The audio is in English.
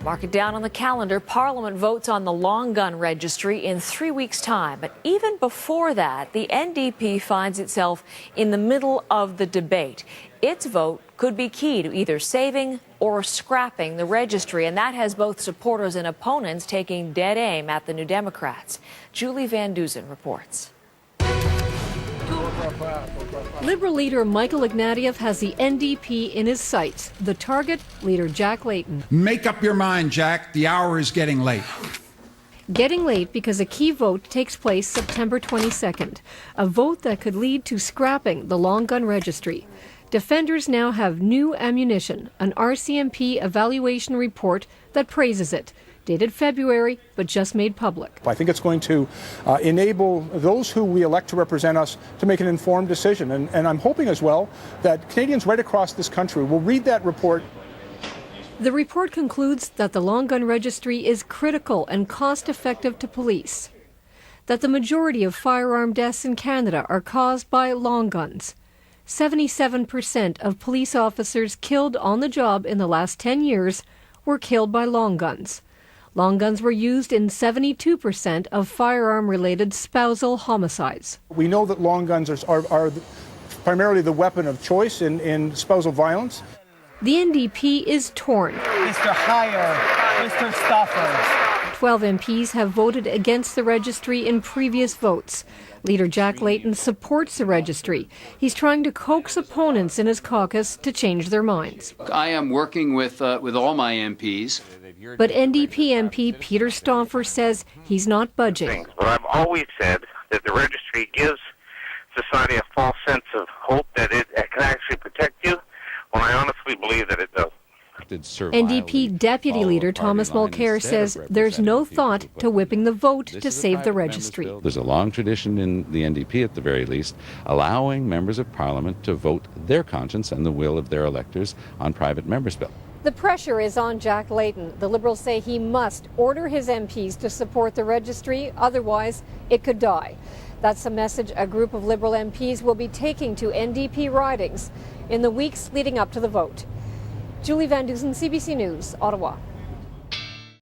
Mark it down on the calendar. Parliament votes on the long gun registry in 3 weeks' time. But even before that, the NDP finds itself in the middle of the debate. Its vote could be key to either saving or scrapping the registry, and that has both supporters and opponents taking dead aim at the New Democrats. Julie Van Duzen reports. Liberal leader Michael Ignatieff has the NDP in his sights. The target, leader Jack Layton. Make up your mind, Jack. The hour is getting late. Getting late because a key vote takes place September 22nd, a vote that could lead to scrapping the long gun registry. Defenders now have new ammunition, an RCMP evaluation report that praises it, dated February, but just made public. I think it's going to enable those who we elect to represent us to make an informed decision. And I'm hoping as well that Canadians right across this country will read that report. The report concludes that the long gun registry is critical and cost-effective to police, that the majority of firearm deaths in Canada are caused by long guns. 77% of police officers killed on the job in the last 10 years were killed by long guns. Long guns were used in 72% of firearm-related spousal homicides. We know that long guns are primarily the weapon of choice in spousal violence. The NDP is torn. Mr. Hire, Mr. Stuffer. 12 MPs have voted against the registry in previous votes. Leader Jack Layton supports the registry. He's trying to coax opponents in his caucus to change their minds. I am working with all my MPs. But NDP MP Peter Stauffer says he's not budging. But I've always said that the registry gives society a false sense of hope that it can actually protect you, when I honestly believe that it does. NDP Deputy Leader Thomas Mulcair says there's no thought to whipping the vote to save the registry. There's a long tradition in the NDP, at the very least, allowing members of Parliament to vote their conscience and the will of their electors on private members' bill. The pressure is on Jack Layton. The Liberals say he must order his MPs to support the registry, otherwise it could die. That's a message a group of Liberal MPs will be taking to NDP ridings in the weeks leading up to the vote. Julie Van Duzen, CBC News, Ottawa.